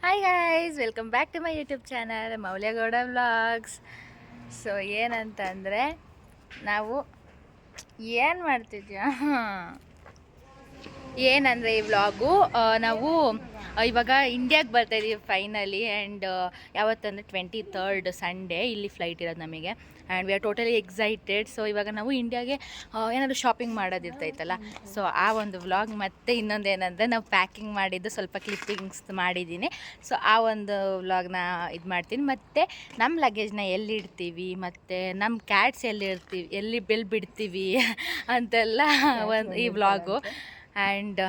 Hi guys, welcome back to my YouTube channel Moulya Gowda vlogs. So ಏನಂತಂದರೆ ನಾವು ಏನು ಮಾಡ್ತಿದ್ಯಾ ಏನಂದರೆ ಈ ವ್ಲಾಗು ನಾವು ಇವಾಗ ಇಂಡಿಯಾಗೆ ಬರ್ತಾಯಿದ್ದೀವಿ ಫೈನಲಿ. ಆ್ಯಂಡ್ ಯಾವತ್ತಂದರೆ 23rd ಸಂಡೇ ಇಲ್ಲಿ ಫ್ಲೈಟ್ ಇರೋದು ನಮಗೆ. And we are totally excited. So ಇವಾಗ ನಾವು ಇಂಡಿಯಾಗೆ ಏನಾದರೂ ಶಾಪಿಂಗ್ ಮಾಡೋದಿರ್ತೈತಲ್ಲ, ಸೊ ಆ ಒಂದು ವ್ಲಾಗ್. ಮತ್ತು ಇನ್ನೊಂದು ಏನಂದರೆ ನಾವು ಪ್ಯಾಕಿಂಗ್ ಮಾಡಿದ್ದು ಸ್ವಲ್ಪ ಕ್ಲಿಪ್ಪಿಂಗ್ಸ್ ಮಾಡಿದ್ದೀನಿ. ಸೊ ಆ ಒಂದು ವ್ಲಾಗ್ನ ಇದು ಮಾಡ್ತೀನಿ. ಮತ್ತು ನಮ್ಮ ಲಗೇಜ್ನ ಎಲ್ಲಿ ಇಡ್ತೀವಿ, ಮತ್ತು ನಮ್ಮ ಕ್ಯಾಟ್ಸ್ ಎಲ್ಲಿ ಬಿಡ್ತೀವಿ ಅಂತೆಲ್ಲ ಒಂದು ಈ ವ್ಲಾಗು. ಆ್ಯಂಡ್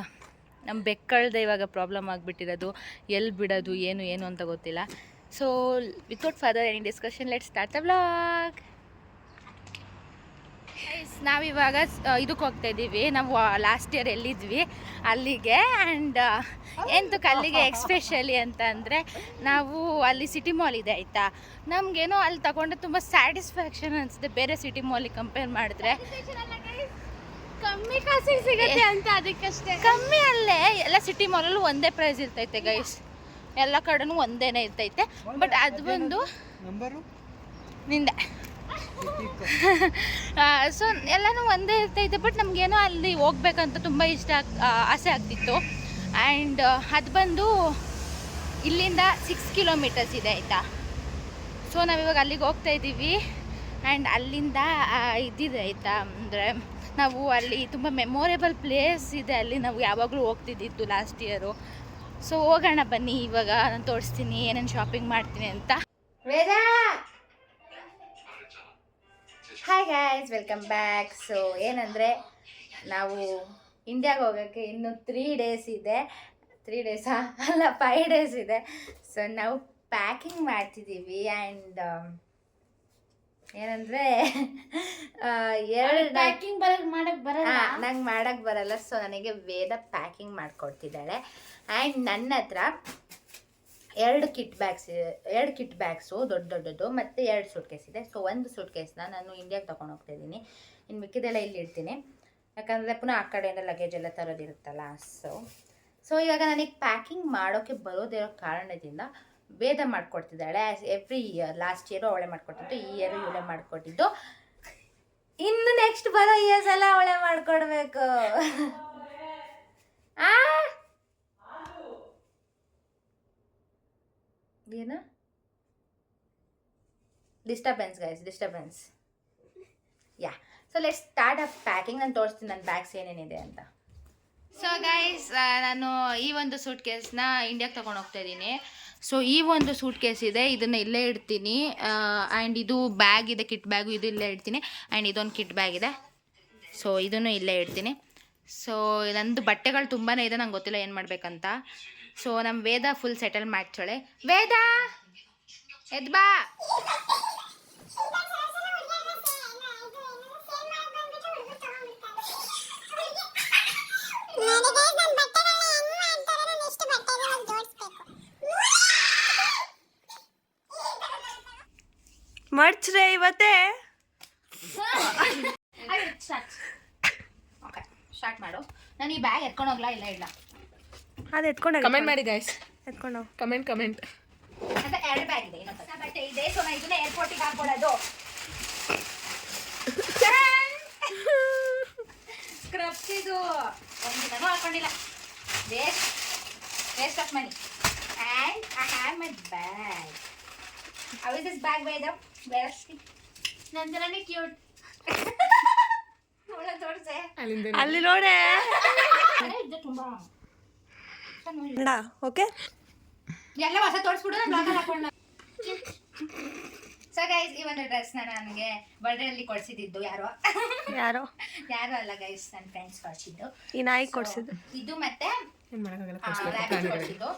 ನಮ್ಮ ಬೆಕ್ಕಳ್ದೆ ಇವಾಗ ಪ್ರಾಬ್ಲಮ್ ಆಗಿಬಿಟ್ಟಿರೋದು, ಎಲ್ಲಿ ಬಿಡೋದು ಏನು ಅಂತ ಗೊತ್ತಿಲ್ಲ. So without further any discussion, let's start the vlog. ನಾವಿವಾಗ ಇದಕ್ಕೆ ಹೋಗ್ತಾ ಇದ್ದೀವಿ. ನಾವು ಲಾಸ್ಟ್ ಇಯರ್ ಎಲ್ಲಿದ್ವಿ ಅಲ್ಲಿಗೆ. ಆ್ಯಂಡ್ ಎಂತಕ್ಕೆ ಅಲ್ಲಿಗೆ ಎಕ್ಸ್ಪೆಷಲಿ ಅಂತ ಅಂದರೆ, ನಾವು ಅಲ್ಲಿ ಸಿಟಿ ಮಾಲ್ ಇದೆ ಆಯಿತಾ. ನಮಗೇನೋ ಅಲ್ಲಿ ತಗೊಂಡು ತುಂಬ ಸ್ಯಾಟಿಸ್ಫ್ಯಾಕ್ಷನ್ ಅನಿಸುತ್ತೆ ಬೇರೆ ಸಿಟಿ ಮಾಲಿಗೆ ಕಂಪೇರ್ ಮಾಡಿದ್ರೆ. ಕಮ್ಮಿ ಕಾಸಿಗೆ ಸಿಗುತ್ತೆ ಅಂತ ಅದಕ್ಕಷ್ಟೇ. ಕಮ್ಮಿ ಅಲ್ಲೇ ಎಲ್ಲ ಸಿಟಿ ಮಾಲಲ್ಲೂ ಒಂದೇ ಪ್ರೈಸ್ ಇರ್ತೈತೆ ಗೈಸ್, ಎಲ್ಲ ಕಡೆನೂ ಒಂದೇನೇ ಇರ್ತೈತೆ. ಬಟ್ ಅದು ಬಂದು ನಿಂದೆ ಸೊ ಎಲ್ಲನೂ ಒಂದೇ ಇರ್ತೈತೆ. ಬಟ್ ನಮಗೇನೋ ಅಲ್ಲಿ ಹೋಗ್ಬೇಕಂತ ತುಂಬ ಆಸೆ ಆಗ್ತಿತ್ತು. ಆ್ಯಂಡ್ ಅದು ಬಂದು ಇಲ್ಲಿಂದ 6 ಕಿಲೋಮೀಟರ್ಸ್ ಇದೆ ಆಯಿತಾ. ಸೊ ನಾವಿವಾಗ ಅಲ್ಲಿಗೆ ಹೋಗ್ತಾ ಇದ್ದೀವಿ. ಆ್ಯಂಡ್ ಅಲ್ಲಿಂದ ಇದಿದೆ ಆಯಿತಾ, ಅಂದರೆ ನಾವು ಅಲ್ಲಿ ತುಂಬ ಮೆಮೊರೇಬಲ್ ಪ್ಲೇಸ್ ಇದೆ ಅಲ್ಲಿ, ನಾವು ಯಾವಾಗಲೂ ಹೋಗ್ತಿದ್ದಿತ್ತು ಲಾಸ್ಟ್ ಇಯರು. ಸೊ ಹೋಗೋಣ ಬನ್ನಿ, ಇವಾಗ ನಾನು ತೋರಿಸ್ತೀನಿ ಏನೇನು ಶಾಪಿಂಗ್ ಮಾಡ್ತೀನಿ ಅಂತ. Veda, hi guys, welcome back. So ಏನಂದರೆ ನಾವು ಇಂಡಿಯಾಗೆ ಹೋಗೋಕ್ಕೆ ಇನ್ನೂ 3 ಡೇಸ್ ಇದೆ. 3 ಡೇಸಾ ಅಲ್ಲ 5 ಡೇಸ್ ಇದೆ. ಸೊ ನಾವು ಪ್ಯಾಕಿಂಗ್ ಮಾಡ್ತಿದ್ದೀವಿ. ಆ್ಯಂಡ್ ಏನಂದರೆ ಪ್ಯಾಕಿಂಗ್ ಮಾಡಕ್ಕೆ ಬರಲ್ಲ, ನಂಗೆ ಮಾಡೋಕ್ಕೆ ಬರಲ್ಲ. ಸೊ ನನಗೆ ವೇದ ಪ್ಯಾಕಿಂಗ್ ಮಾಡಿಕೊಡ್ತಿದ್ದಾಳೆ. ಆ್ಯಂಡ್ ನನ್ನ ಹತ್ರ 2 ಕಿಟ್ ಬ್ಯಾಗ್ಸು ದೊಡ್ಡದು ಮತ್ತು 2 ಸೂಟ್ ಕೇಸ್ ಇದೆ. ಸೊ ಒಂದು ಸೂಟ್ ಕೇಸ್ನ ನಾನು ಇಂಡಿಯಾಗೆ ತೊಗೊಂಡು ಹೋಗ್ತಾಯಿದ್ದೀನಿ. ಇನ್ನು ಮಿಕ್ಕಿದೆಲ್ಲ ಇಲ್ಲಿ ಇಡ್ತೀನಿ, ಯಾಕಂದರೆ ಪುನಃ ಆ ಕಡೆಯಿಂದ ಲಗೇಜ್ ಎಲ್ಲ ತರೋದಿರುತ್ತಲ್ಲ. ಸೊ ಇವಾಗ ನನಗೆ ಪ್ಯಾಕಿಂಗ್ ಮಾಡೋಕ್ಕೆ ಬರೋದಿರೋ ಕಾರಣದಿಂದ ವೇದ ಮಾಡಿಕೊಡ್ತಿದ್ದಾಳೆ. ಎವ್ರಿ ಇಯರ್, ಲಾಸ್ಟ್ ಇಯರು ಅವಳೇ ಮಾಡಿಕೊಟ್ಟಿದ್ದು, ಈ ಇಯರು ಇವಳೇ ಮಾಡಿಕೊಟ್ಟಿದ್ದು. ಇನ್ನು ನೆಕ್ಸ್ಟ್ ಬರೋ ಇಯರ್ಸ್ ಎಲ್ಲ ಅವಳೇ ಮಾಡಿಕೊಡ್ಬೇಕು. ಏನು disturbance guys, disturbance. Yeah, so let's start up packing. ನಾನು ತೋರಿಸ್ತೀನಿ ನನ್ನ ಬ್ಯಾಗ್ಸ್ ಏನೇನಿದೆ ಅಂತ. ಸೊ ಗೈಸ್, ನಾನು ಈ ಒಂದು ಸೂಟ್ ಕೇಸ್ನ ಇಂಡಿಯಾಗೆ ತೊಗೊಂಡು ಹೋಗ್ತಾ ಇದ್ದೀನಿ. ಸೊ ಈ ಒಂದು ಸೂಟ್ ಕೇಸ್ ಇದೆ, ಇದನ್ನು ಇಲ್ಲೇ ಇಡ್ತೀನಿ. ಆ್ಯಂಡ್ ಇದು ಬ್ಯಾಗ್ ಇದೆ, ಕಿಟ್ ಬ್ಯಾಗು, ಇದು ಇಲ್ಲೇ ಇಡ್ತೀನಿ. ಆ್ಯಂಡ್ ಇದೊಂದು ಕಿಟ್ ಬ್ಯಾಗ್ ಇದೆ, ಸೊ ಇದನ್ನು ಇಲ್ಲೇ ಇಡ್ತೀನಿ. ಸೊ ನಂದು ಬಟ್ಟೆಗಳು ತುಂಬಾ ಇದೆ, ನಂಗೆ ಗೊತ್ತಿಲ್ಲ ಏನು ಮಾಡಬೇಕಂತ. ಸೊ ನಮ್ಮ ವೇದ ಫುಲ್ ಸೆಟಲ್ ಮಾಡ್ತಾಳೆ. ವೇದ ಎದ್ ಬಾ. ಮರ್ಚ್ರೆ ಇವತ್ತೇ. ಓಕೆ, ಸ್ಟಾರ್ಟ್ ಮಾಡು. ನಾನು ಈ ಬ್ಯಾಗ್ ಎತ್ಕೊಂಡು ಹೋಗ್ಲಾ ಇಲ್ಲ ಇಲ್ಲ ಅದು ಎತ್ಕೊಂಡು ಕಮೆಂಟ್ ಮಾಡಿ ಗೈಸ್, ಎತ್ಕೊಂಡು ಕಮೆಂಟ್ ಅಂತ 2 ಬ್ಯಾಗ್ ಇದೆ, ಇನ್ನೊಂದು ಬಟ್ಟೆ ಇದೆ. ಸೊ ನಾನು ಇದನ್ನ ಏರ್ಪೋರ್ಟಿಗೆ ಹಾಕ್ಕೊಡೋದು. ಸ್ಕ್ರಬ್ಸ್ ಇದು ಒಂದು ನಾನು ಹಾಕೊಂಡಿಲ್ಲ, waste of money. And I have my bag. How is this bag Veda? ನಂತರನೇ ಕ್ಯೂಟ್. ತೋರಿಸೆ ಅಲ್ಲಿ ನೋಡೆ. ಇದು ತುಂಬಾ ಓಕೆ, ಎಲ್ಲ ಹೊಸ ತೋರಿಸ್ಬಿಡು, ನಾನು ಬ್ಲಾಗಲ್ಲಿ ಹಾಕೊಂಡ. ಸೊ ಗೈಸ್, ಈ ಒಂದು ಡ್ರೆಸ್ನ ನನಗೆ ಬರ್ಡೇಯಲ್ಲಿ ಕೊಡಿಸಿದ್ದು ಯಾರೋ ಅಲ್ಲ ಗೈಸ್, ನನ್ನ ಫ್ರೆಂಡ್ಸ್ ಕೊಡಿಸಿದ್ದು. ಈ ನಾಯಿ ಕೊಡ್ಸಿದ್ದು ಇದು ಮತ್ತೆ ರ್ಯಾಬಿಟ್ ಕೊಡಿಸಿದ್ದು.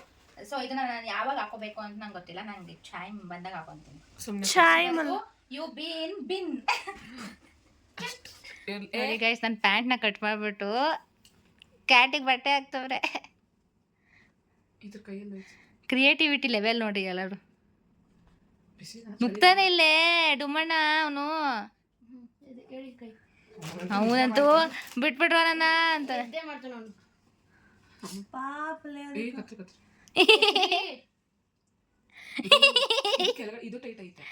ಸೊ ಇದನ್ನ ನಾನು ಯಾವಾಗ ಹಾಕೋಬೇಕು ಅಂತ ನಂಗೆ ಗೊತ್ತಿಲ್ಲ, ನಂಗೆ ಟೈಮ್ ಬಂದಾಗ ಹಾಕೊಂತೀನಿ. ಯು ಬಿನ್ ಗೈಸ್, ನನ್ನ ಪ್ಯಾಂಟ್ನ ಕಟ್ ಮಾಡಿಬಿಟ್ಟು ಕ್ಯಾಟಿಗೆ ಬಟ್ಟೆ ಹಾಕ್ತವ್ರೆ. ಕ್ರಿಯೇಟಿವಿಟಿ ಲೆವೆಲ್ ನೋಡಿ ಎಲ್ಲರೂ. ಮುಕ್ತಾನೆ ಇಲ್ಲೇ ಡುಮ್ಮಣ್ಣ ಅವನಂತೂ ಬಿಟ್ಬಿಟ್ವ ನನ್ನ ಅಂತ. ಕೆಳಗಡೆ ಇದು ಟೈಟ್ ಐತೆ.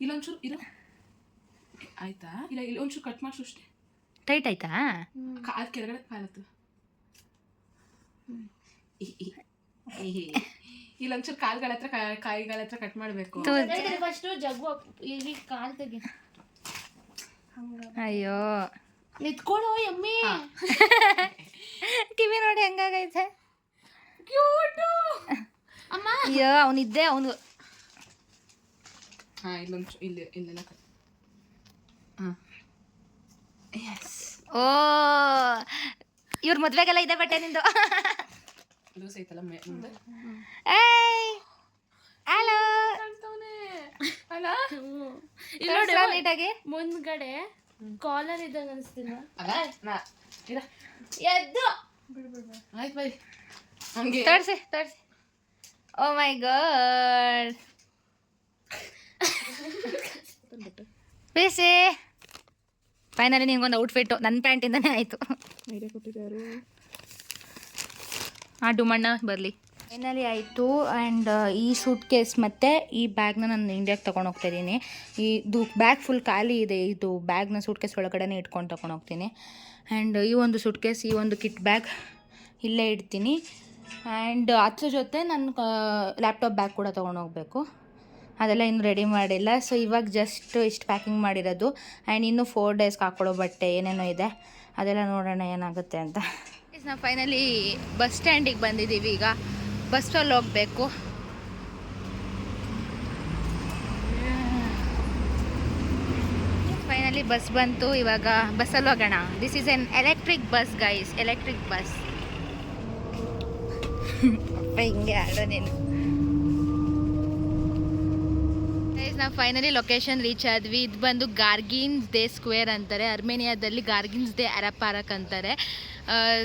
ಇಲ್ಲೊಂಚೂರು ಇರು ಆಯ್ತಾ? ಇಲ್ಲ ಇಲ್ಲಿ ಒಂಚೂರು ಕಟ್ ಮಾಡಿಸು ಅಷ್ಟೇ. ಟೈಟ್ ಆಯ್ತಾ? ಅದು ಕೆಳಗಡೆ ಕಾಲತ್ತು. ಇಲ್ಲೊಂಚೂರು ಕಾಲ್ಗಳ ಹತ್ರ ಕಾಯಿಗಳ ಹತ್ರ ಕಟ್ ಮಾಡಬೇಕು. ಫಸ್ಟ್ ಜಗ್ಗು ಇಲ್ಲಿ ಕಾಲ್ ತೆಗಿ. ಅಯ್ಯೋ ನಿತ್ಕೊಳ್ಳೋ ಎಮ್ಮಿ. ಕಿವಿ ನೋಡಿ ಹೆಂಗಾಗೈತೆ. ಅಮ್ಮ ಅಯ್ಯೋ ಅವನಿದ್ದೆ ಅವನು. ಹಾಂ ಇಲ್ಲೊಂಚು ಇಲ್ಲೆಲ್ಲ ಕಟ್. ಹಾಂ ಎಸ್. ಓ ಇವ್ರ ಮದ್ವೆಗೆಲ್ಲ ಇದೆ ಬಟ್ಟೆ ನಿಂದು. ಲೂಸ್ ಐತಲ್ಲ ಮುಂದೆ. ಏಯ್ ಹಲೋ ಅಲ್ಲ ನೀಟಾಗಿ ಮುಂದ್ಗಡೆ ಕಾಲರ್ ಇದ್ದಂಗ ಅನಿಸ್ತಿಲ್ಲ. ಅಲ್ಲ ನಾ ಇರ ಎದ್ದು ಆಯ್ತು ಬೈ ಹಂಗೆ ತೋರಿಸಿ. ಓ ಮೈ ಗಾಡ್ ಬೇಸಿ ಫೈನಲಿ ನಿಂಗೊಂದು ಔಟ್ಫಿಟ್ಟು ನನ್ನ ಪ್ಯಾಂಟಿಂದನೇ ಆಯಿತು. ಐಡಿಯಾ ಕೊಟ್ಟಿದ್ದಾರೆ. ಆ ಡುಮಣ್ಣ ಬರಲಿ. ಫೈನಲಿ ಆಯಿತು. ಆ್ಯಂಡ್ ಈ ಸೂಟ್ ಕೇಸ್ ಮತ್ತು ಈ ಬ್ಯಾಗ್ನ ನಾನು ಇಂಡಿಯಾಗೆ ತೊಗೊಂಡು ಹೋಗ್ತಾಯಿದ್ದೀನಿ. ಇದು ಬ್ಯಾಗ್ ಫುಲ್ ಖಾಲಿ ಇದೆ. ಇದು ಬ್ಯಾಗ್ನ ಸೂಟ್ ಕೇಸ್ ಒಳಗಡೆ ಇಟ್ಕೊಂಡು ತೊಗೊಂಡು ಹೋಗ್ತೀನಿ. ಆ್ಯಂಡ್ ಈ ಒಂದು ಸೂಟ್ ಕೇಸ್, ಈ ಒಂದು ಕಿಟ್ ಬ್ಯಾಗ್ ಇಲ್ಲೇ ಇಡ್ತೀನಿ. ಆ್ಯಂಡ್ ಅದ್ರ ಜೊತೆ ನನ್ನ ಲ್ಯಾಪ್ಟಾಪ್ ಬ್ಯಾಗ್ ಕೂಡ ತೊಗೊಂಡು ಹೋಗಬೇಕು. ಅದೆಲ್ಲ ಇನ್ನೂ ರೆಡಿ ಮಾಡಿಲ್ಲ. ಸೊ ಇವಾಗ ಜಸ್ಟ್ ಇಷ್ಟು ಪ್ಯಾಕಿಂಗ್ ಮಾಡಿರೋದು. ಆ್ಯಂಡ್ ಇನ್ನೂ 4 ಡೇಸ್ಗೆ ಹಾಕ್ಕೊಳ್ಳೋ ಬಟ್ಟೆ ಏನೇನೋ ಇದೆ, ಅದೆಲ್ಲ ನೋಡೋಣ ಏನಾಗುತ್ತೆ ಅಂತ. ನಾವು ಫೈನಲಿ ಬಸ್ ಸ್ಟ್ಯಾಂಡಿಗೆ ಬಂದಿದ್ದೀವಿ. ಈಗ ಬಸ್ಸಲ್ಲಿ ಹೋಗಬೇಕು. ಫೈನಲಿ ಬಸ್ ಬಂತು. ಇವಾಗ ಬಸ್ಸಲ್ಲಿ ಹೋಗೋಣ. This is N electric bus guys, electric bus. ಹಿಂಗೆ ಆಡೋ ನೀನು. ನಾವು ಫೈನಲಿ ಲೊಕೇಶನ್ ರೀಚ್ ಆದ್ವಿ. ಇದು ಬಂದು ಗಾರ್ಗಿನ್ಸ್ ಡೇ ಸ್ಕ್ವೇರ್ ಅಂತಾರೆ. ಅರ್ಮೇನಿಯಾದಲ್ಲಿ ಗಾರ್ಗಿನ್ಸ್ ಡೇ ಅರಬ್ ಪಾರ್ಕ್ ಅಂತಾರೆ.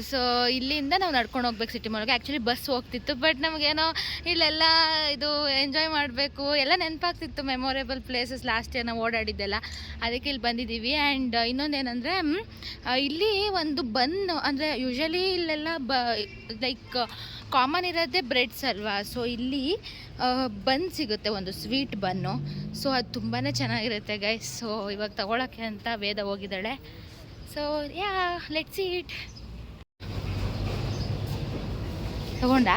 ಸೊ ಇಲ್ಲಿಂದ ನಾವು ನಡ್ಕೊಂಡು ಹೋಗ್ಬೇಕು ಸಿಟಿ ಮಾಲ್ಗೆ. ಆ್ಯಕ್ಚುಲಿ ಬಸ್ ಹೋಗ್ತಿತ್ತು, ಬಟ್ ನಮಗೇನೋ ಇಲ್ಲೆಲ್ಲ ಇದು ಎಂಜಾಯ್ ಮಾಡಬೇಕು, ಎಲ್ಲ ನೆನಪಾಗ್ತಿತ್ತು ಮೆಮೊರೇಬಲ್ ಪ್ಲೇಸಸ್ ಲಾಸ್ಟ್ ಇಯರ್ ನಾವು ಓಡಾಡಿದ್ದೆಲ್ಲ. ಅದಕ್ಕೆ ಇಲ್ಲಿ ಬಂದಿದ್ದೀವಿ. ಆ್ಯಂಡ್ ಇನ್ನೊಂದೇನೆಂದರೆ ಇಲ್ಲಿ ಒಂದು ಬನ್ ಅಂದರೆ ಯೂಶ್ವಲಿ ಇಲ್ಲೆಲ್ಲ ಲೈಕ್ ಕಾಮನ್ ಇರೋದೇ ಬ್ರೆಡ್ಸ್ ಅಲ್ವಾ. ಸೊ ಇಲ್ಲಿ ಬನ್ ಸಿಗುತ್ತೆ, ಒಂದು ಸ್ವೀಟ್ ಬನ್ನು. ಸೊ ಅದು ತುಂಬಾ ಚೆನ್ನಾಗಿರುತ್ತೆ ಗೈಸ್. ಸೊ ಇವಾಗ ತಗೊಳಕ್ಕೆ ಅಂತ ವೇದ ಹೋಗಿದ್ದಾಳೆ. ಸೊ ಯಾ ಲೆಟ್ಸ್ ಈಟ್. ತಗೊಂಡ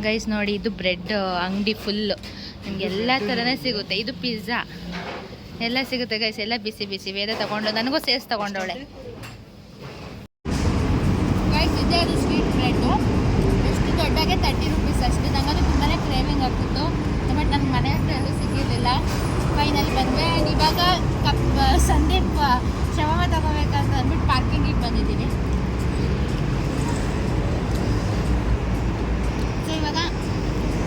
ಗೈಸ್ ನೋಡಿ, ಇದು ಬ್ರೆಡ್ ಅಂಗಡಿ ಫುಲ್ಲು ನಿಮ್ಗೆ ಎಲ್ಲ ಥರನೇ ಸಿಗುತ್ತೆ. ಇದು ಪಿಜ್ಜಾ ಎಲ್ಲ ಸಿಗುತ್ತೆ ಗೈಸ್, ಎಲ್ಲ ಬಿಸಿ ಬಿಸಿ. ವೇದ ತಗೊಂಡು ನನಗೂ ಸೇರ್ಸ್ ತಗೊಂಡವಳೆ ಗೈಸ್. ಇದೆ ಅದು ಸ್ವೀಟ್ ಬ್ರೆಡ್ಡು. ಎಷ್ಟು ದೊಡ್ಡಗೆ 30 ರೂಪೀಸ್ ಅಷ್ಟೇ. ನನಗದು ತುಂಬಾ ಕ್ರೇವಿಂಗ್ ಆಗ್ತಿತ್ತು, ಬಟ್ ನನ್ನ ಮನೆ ಹತ್ರ ಎಲ್ಲೂ ಸಿಕ್ಕಿರಲಿಲ್ಲ. ಫೈನಲ್ ಬಂದರೆ ಇವಾಗ ಸಂದೀಪ್ ಶವಮ ತಗೋಬೇಕಂತ ಅಂದ್ಬಿಟ್ಟು ಪಾರ್ಕಿಂಗಿಗೆ ಬಂದಿದ್ದೀನಿ. ಸೊ ಇವಾಗ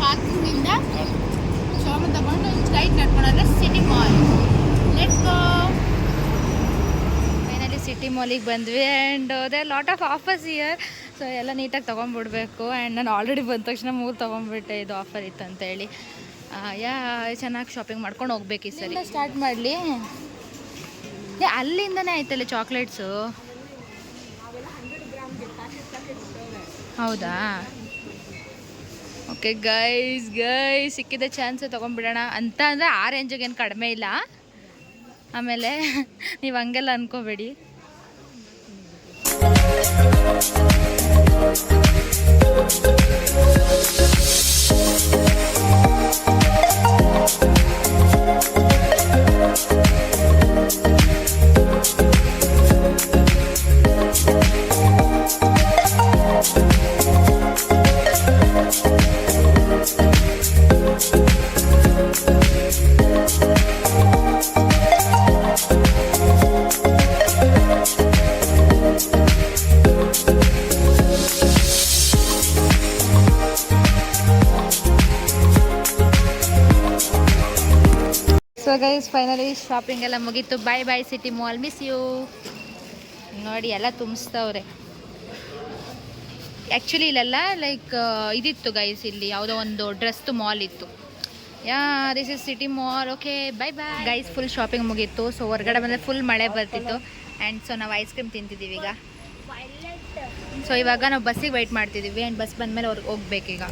ಪಾರ್ಕಿಂಗಿಂದ ಶವಮ ತಗೊಂಡು ಸ್ಟ್ರೈಟ್ ನಡ್ಕೊಂಡ್ರೆ city mall. Let's go. Finally city ಮಾಲಿಗೆ ಬಂದ್ವಿ. And they lot of offers year. So ಎಲ್ಲ ನೀಟಾಗಿ ತೊಗೊಂಡ್ಬಿಡ್ಬೇಕು. ಆ್ಯಂಡ್ ನಾನು ಆಲ್ರೆಡಿ ಬಂದ ತಕ್ಷಣ 3 ತೊಗೊಂಡ್ಬಿಟ್ಟೆ, ಇದು ಆಫರ್ ಇತ್ತು ಅಂತೇಳಿ. ಚೆನ್ನಾಗಿ ಶಾಪಿಂಗ್ ಮಾಡ್ಕೊಂಡು ಹೋಗ್ಬೇಕು ಈ ಸರಿ. ಸ್ಟಾರ್ಟ್ ಮಾಡಲಿ. ಅಲ್ಲಿಂದನೇ ಆಯ್ತಲ್ಲ ಚಾಕ್ಲೇಟ್ಸು. ಹೌದಾ? ಓಕೆ ಗೈಸ್ ಸಿಕ್ಕಿದ ಚಾನ್ಸ್ ತೊಗೊಂಡ್ಬಿಡೋಣ ಅಂತ. ಅಂದರೆ ಆ ರೇಂಜಿಗೆ ಏನು ಕಡಿಮೆ ಇಲ್ಲ. ಆಮೇಲೆ ನೀವು ಹಂಗೆಲ್ಲ ಅನ್ಕೋಬೇಡಿ. ಸೊ ಗೈಸ್ ಫೈನಲಿ ಶಾಪಿಂಗ್ ಎಲ್ಲ ಮುಗೀತು. Bye City Mall, miss you. ನೋಡಿ ಎಲ್ಲ ತುಂಬಿಸ್ತವ್ರೆ. ಆ್ಯಕ್ಚುಲಿ ಇಲ್ಲೆಲ್ಲ ಲೈಕ್ ಇದಿತ್ತು ಗೈಸ್, ಇಲ್ಲಿ ಯಾವುದೋ ಒಂದು ಡ್ರೆಸ್ದು ಮಾಲ್ ಇತ್ತು. This is City Mall. Okay bye guys. Full shopping ಮುಗೀತು. ಸೊ ಹೊರಗಡೆ ಬಂದರೆ ಫುಲ್ ಮಳೆ ಬರ್ತಿತ್ತು. ಆ್ಯಂಡ್ ಸೊ ನಾವು ಐಸ್ ಕ್ರೀಮ್ ತಿಂತಿದ್ದೀವಿ ಈಗ. ಸೊ ಇವಾಗ ನಾವು ಬಸ್ಸಿಗೆ ವೆಯ್ಟ್ ಮಾಡ್ತಿದ್ದೀವಿ ಆ್ಯಂಡ್ ಬಸ್ ಬಂದಮೇಲೆ ಅವ್ರಿಗೆ ಹೋಗ್ಬೇಕೀಗ.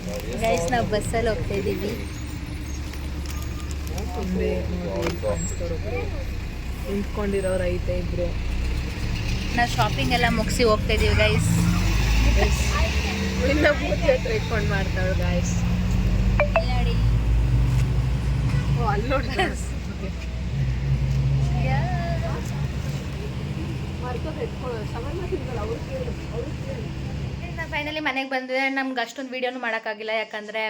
ಗೈಸ್ ನಾವು ಬಸ್ಸಲ್ಲಿ ಹೋಗ್ತಾ ಇದ್ದೀವಿ. ನಿಂತ್ಕೊಂಡಿರೋರು ಐತೆ ಇಬ್ರು. ನಾವು ಶಾಪಿಂಗ್ ಎಲ್ಲ ಮುಗಿಸಿ ಹೋಗ್ತಾ ಇದ್ದೀವಿ ಗೈಸ್. ಇಟ್ಕೊಂಡು ಮಾಡ್ತಾಳು ಗಾಯ್ಸ್. ನೋಡಿ ಅಲ್ಲಿ ನೋಡಿ ಫೈನಲಿ ಮನೆಗೆ ಬಂದಿದೆ. ನಮ್ಗೆ ಅಷ್ಟೊಂದು ವೀಡಿಯೋನು ಮಾಡೋಕ್ಕಾಗಿಲ್ಲ, ಯಾಕಂದರೆ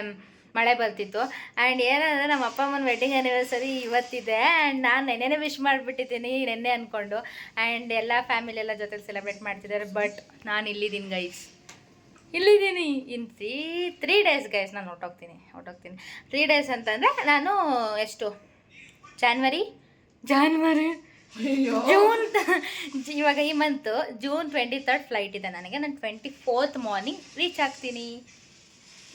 ಮಳೆ ಬರ್ತಿತ್ತು. ಆ್ಯಂಡ್ ಏನಂದರೆ ನಮ್ಮ ಅಪ್ಪ ಅಮ್ಮನ ವೆಡ್ಡಿಂಗ್ ಆ್ಯನಿವರ್ಸರಿ ಇವತ್ತಿದೆ. ಆ್ಯಂಡ್ ನಾನು ನೆನ್ನೆನೇ ವಿಶ್ ಮಾಡಿಬಿಟ್ಟಿದ್ದೀನಿ ನೆನ್ನೆ ಅಂದ್ಕೊಂಡು. ಆ್ಯಂಡ್ ಎಲ್ಲ ಫ್ಯಾಮಿಲಿ ಎಲ್ಲ ಜೊತೆಲಿ ಸೆಲೆಬ್ರೇಟ್ ಮಾಡ್ತಿದ್ದಾರೆ. ಬಟ್ ನಾನು ಇಲ್ಲಿದ್ದೀನಿ ಗೈಸ್, ಇಲ್ಲಿದ್ದೀನಿ. ಇನ್ ತ್ರೀ ಡೇಸ್ ಗೈಸ್ ನಾನು ಹೊರಟೋಗ್ತೀನಿ. 3 ಡೇಸ್ ಅಂತಂದರೆ ನಾನು ಎಷ್ಟು ಜಾನ್ವರಿ ಜೂನ್ ಇವಾಗ ಈ ಮಂತು ಜೂನ್ 23rd ಫ್ಲೈಟ್ ಇದೆ ನನಗೆ. ನಾನು 24th ಮಾರ್ನಿಂಗ್ ರೀಚ್ ಆಗ್ತೀನಿ.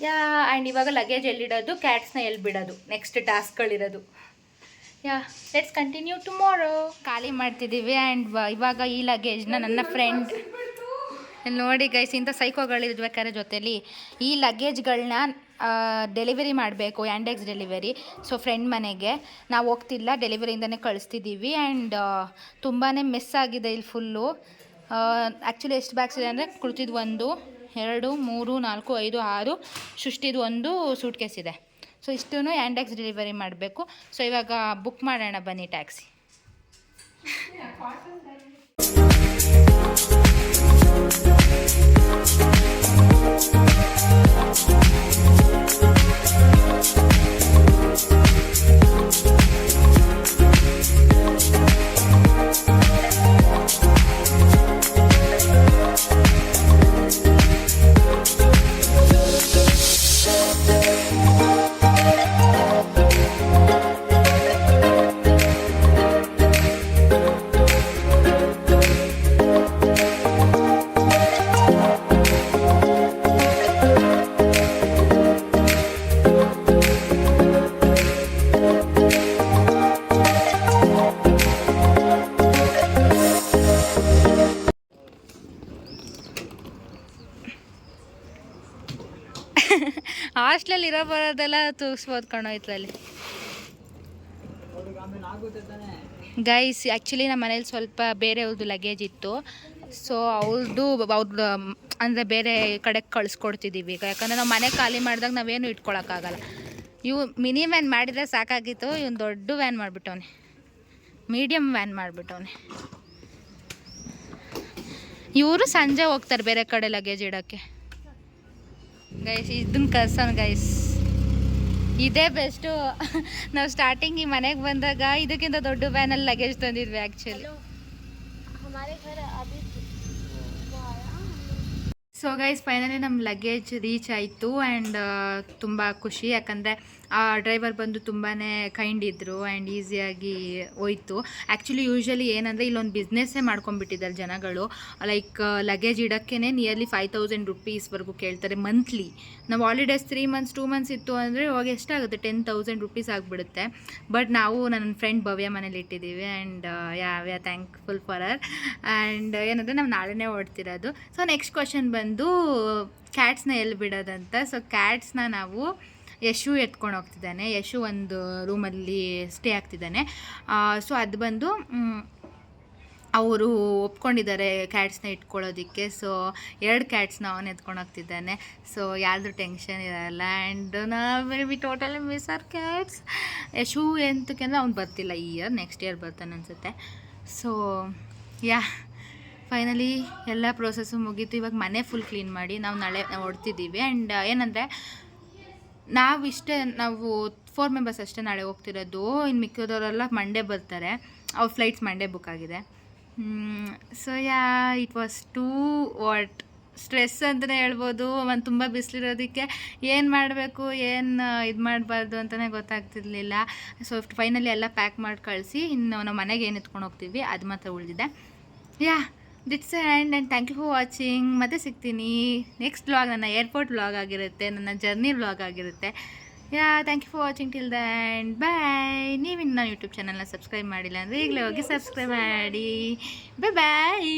ಆ್ಯಂಡ್ ಇವಾಗ ಲಗೇಜ್ ಎಲ್ಲಿಡೋದು, ಕ್ಯಾಟ್ಸ್ನ ಎಲ್ಲಿ ಬಿಡೋದು, ನೆಕ್ಸ್ಟ್ ಟಾಸ್ಕ್ಗಳಿರೋದು. Let's continue tomorrow. ಖಾಲಿ ಮಾಡ್ತಿದ್ದೀವಿ. ಆ್ಯಂಡ್ ಇವಾಗ ಈ ಲಗೇಜ್ನ ನನ್ನ ಫ್ರೆಂಡ್ ನೋಡಿ ಗೈಸ್, ಇಂಥ ಸೈಕೋಗಳಿರ್ಬೇಕಾದ್ರೆ ಜೊತೆಲಿ ಈ ಲಗೇಜ್ಗಳನ್ನ ಡೆಲಿವರಿ ಮಾಡಬೇಕು, ಯಾಂಡೆಕ್ಸ್ ಡೆಲಿವರಿ. ಸೊ ಫ್ರೆಂಡ್ ಮನೆಗೆ ನಾವು ಹೋಗ್ತಿಲ್ಲ, ಡೆಲಿವರಿಯಿಂದನೇ ಕಳಿಸ್ತಿದ್ದೀವಿ. ಆ್ಯಂಡ್ ತುಂಬಾ ಮಿಸ್ ಆಗಿದೆ ಇಲ್ಲಿ ಫುಲ್ಲು. ಆ್ಯಕ್ಚುಲಿ ಎಷ್ಟು ಬ್ಯಾಗ್ಸ್ ಇದೆ ಅಂದರೆ ಕುಳಿತಿದ್ದು 1 2 3 4 5 6, ಸೃಷ್ಟಿದು 1 ಸೂಟ್ ಕೇಸ್ ಇದೆ. ಸೊ ಇಷ್ಟೂ ಯಾಂಡೆಕ್ಸ್ ಡೆಲಿವರಿ ಮಾಡಬೇಕು. ಸೊ ಇವಾಗ ಬುಕ್ ಮಾಡೋಣ ಬನ್ನಿ ಟ್ಯಾಕ್ಸಿ. ಹಾಸ್ಟೆಲಲ್ಲಿ ಇರೋ ಬರೋದೆಲ್ಲ ತೂಗಿಸ್ಬೋದು ಕಣೋ ಇದರಲ್ಲಿ. ಗೈಸ್ ಆ್ಯಕ್ಚುಲಿ ನಮ್ಮ ಮನೇಲಿ ಸ್ವಲ್ಪ ಬೇರೆಯವ್ರದ್ದು ಲಗೇಜ್ ಇತ್ತು. ಸೊ ಅವ್ರದ್ದು ಅಂದರೆ ಬೇರೆ ಕಡೆಗೆ ಕಳಿಸ್ಕೊಡ್ತಿದ್ದೀವಿ ಈಗ. ಯಾಕಂದರೆ ನಾವು ಮನೆ ಖಾಲಿ ಮಾಡಿದಾಗ ನಾವೇನು ಇಟ್ಕೊಳಕ್ಕಾಗಲ್ಲ. ಮಿನಿ ವ್ಯಾನ್ ಮಾಡಿದರೆ ಸಾಕಾಗಿತ್ತು, ಇವನು ದೊಡ್ಡ ವ್ಯಾನ್ ಮಾಡಿಬಿಟ್ಟವನೆ, ಮೀಡಿಯಮ್ ವ್ಯಾನ್ ಮಾಡಿಬಿಟ್ಟವನೆ. ಇವರು ಸಂಜೆ ಹೋಗ್ತಾರೆ ಬೇರೆ ಕಡೆ ಲಗೇಜ್ ಇಡೋಕ್ಕೆ. ಗೈಸ್ ಇದನ್ನು ಕರ್ಸೋಣ ಗೈಸ್, ಇದೇ ಬೆಸ್ಟು. ನಾವು ಸ್ಟಾರ್ಟಿಂಗ್ ಈ ಮನೆಗೆ ಬಂದಾಗ ಇದಕ್ಕಿಂತ ದೊಡ್ಡ ವ್ಯಾನಲ್ಲಿ ಲಗೇಜ್ ತಂದಿದ್ವಿ ಆ್ಯಕ್ಚುಲಿ. ಸೊ ಗೈಸ್ ಫೈನಲಿ ನಮ್ಮ ಲಗೇಜ್ ರೀಚ್ ಆಯಿತು. ಆ್ಯಂಡ್ ತುಂಬ ಖುಷಿ, ಯಾಕಂದರೆ ಆ ಡ್ರೈವರ್ ಬಂದು ತುಂಬಾ ಕೈಂಡ್ ಇದ್ದರು ಆ್ಯಂಡ್ ಈಸಿಯಾಗಿ ಹೋಯ್ತು. ಆ್ಯಕ್ಚುಲಿ ಯೂಶ್ವಲಿ ಏನಂದರೆ ಇಲ್ಲೊಂದು ಬಿಸ್ನೆಸ್ಸೇ ಮಾಡ್ಕೊಂಡ್ಬಿಟ್ಟಿದ್ದಾರೆ ಜನಗಳು. ಲೈಕ್ ಲಗೇಜ್ ಇಡೋಕ್ಕೇ ನಿಯರ್ಲಿ 5000 ರುಪೀಸ್ವರೆಗೂ ಕೇಳ್ತಾರೆ ಮಂತ್ಲಿ. ನಾವು ಹಾಲಿಡೇಸ್ 3 months 2 months ಇತ್ತು ಅಂದರೆ ಇವಾಗ ಎಷ್ಟಾಗುತ್ತೆ 10,000 ರುಪೀಸ್ ಆಗಿಬಿಡುತ್ತೆ. ಬಟ್ ನಾವು ನನ್ನ ಫ್ರೆಂಡ್ ಭವ್ಯ ಮನೇಲಿ ಇಟ್ಟಿದ್ದೀವಿ. And we are thankful for her. And ಏನಂದರೆ ನಾವು ನಾಳೆನೇ ಹೊಡ್ತಿರೋದು. ಸೊ ನೆಕ್ಸ್ಟ್ ಕ್ವಶನ್ ಬಂದು ಕ್ಯಾಟ್ಸ್ನ ಎಲ್ಲಿ ಬಿಡೋದಂತ. ಸೊ ಕ್ಯಾಟ್ಸ್ನ ನಾವು ಯಶು ಎತ್ಕೊಂಡು ಹೋಗ್ತಿದ್ದಾನೆ. ಯಶು ಒಂದು ರೂಮಲ್ಲಿ ಸ್ಟೇ ಆಗ್ತಿದ್ದಾನೆ. ಸೊ ಅದು ಬಂದು ಅವರು ಒಪ್ಕೊಂಡಿದ್ದಾರೆ ಕ್ಯಾಟ್ಸ್ನ ಇಟ್ಕೊಳ್ಳೋದಕ್ಕೆ. ಸೊ 2 ಕ್ಯಾಟ್ಸ್ನ ಅವನು ಎತ್ಕೊಂಡು ಹೋಗ್ತಿದ್ದಾನೆ. ಸೊ ಯಾರ್ದು ಟೆನ್ಷನ್ ಇರೋಲ್ಲ. ಆ್ಯಂಡ್ ನಾವು totally miss our cats. Yashu ಎಂತಕ್ಕೆ ಅಂದರೆ ಅವ್ನು ಬರ್ತಿಲ್ಲ ಈ ಇಯರ್, ನೆಕ್ಸ್ಟ್ ಇಯರ್ ಬರ್ತಾನೆ ಅನಿಸುತ್ತೆ. ಸೊ ಫೈನಲಿ ಎಲ್ಲ ಪ್ರೋಸೆಸ್ಸು ಮುಗೀತು. ಇವಾಗ ಮನೆ ಫುಲ್ ಕ್ಲೀನ್ ಮಾಡಿ ನಾವು ನಾಳೆ ಹೊಡ್ತಿದ್ದೀವಿ. ಆ್ಯಂಡ್ ಏನಂದರೆ ನಾವು 4 ಮೆಂಬರ್ಸ್ ಅಷ್ಟೇ ನಾಳೆ ಹೋಗ್ತಿರೋದು. ಇನ್ನು ಮಿಕ್ಕಿದವರೆಲ್ಲ ಮಂಡೇ ಬರ್ತಾರೆ. ಅವ್ರ ಫ್ಲೈಟ್ಸ್ ಮಂಡೇ ಬುಕ್ ಆಗಿದೆ. So it was two stress ಅಂತಲೇ ಹೇಳ್ಬೋದು. ಒಂದು ತುಂಬ ಬಿಸಿಲಿರೋದಕ್ಕೆ ಏನು ಮಾಡಬೇಕು ಏನು ಇದು ಮಾಡಬಾರ್ದು ಅಂತಲೇ ಗೊತ್ತಾಗ್ತಿರ್ಲಿಲ್ಲ. ಸೊ ಫೈನಲಿ ಎಲ್ಲ ಪ್ಯಾಕ್ ಮಾಡಿ ಕಳಿಸಿ ಇನ್ನು ನಾವು ಮನೆಗೆ ಏನು ಎತ್ಕೊಂಡು ಹೋಗ್ತೀವಿ ಅದು ಮಾತ್ರ ಉಳಿದಿದೆ. That's and thank you for watching. ಮತ್ತೆ ಸಿಗ್ತೀನಿ ನೆಕ್ಸ್ಟ್ ವ್ಲಾಗ್. ನನ್ನ ಏರ್ಪೋರ್ಟ್ ವ್ಲಾಗ್ ಆಗಿರುತ್ತೆ, ನನ್ನ ಜರ್ನಿ ವ್ಲಾಗ್ ಆಗಿರುತ್ತೆ. Thank you for watching till then bye. ನೀವಿನ್ನು ನನ್ನ ಯೂಟ್ಯೂಬ್ ಚಾನಲ್ನ ಸಬ್ಸ್ಕ್ರೈಬ್ ಮಾಡಿಲ್ಲ ಅಂದರೆ ಈಗಲೇ ಹೋಗಿ ಸಬ್ಸ್ಕ್ರೈಬ್ ಮಾಡಿ. ಬಾಯ್.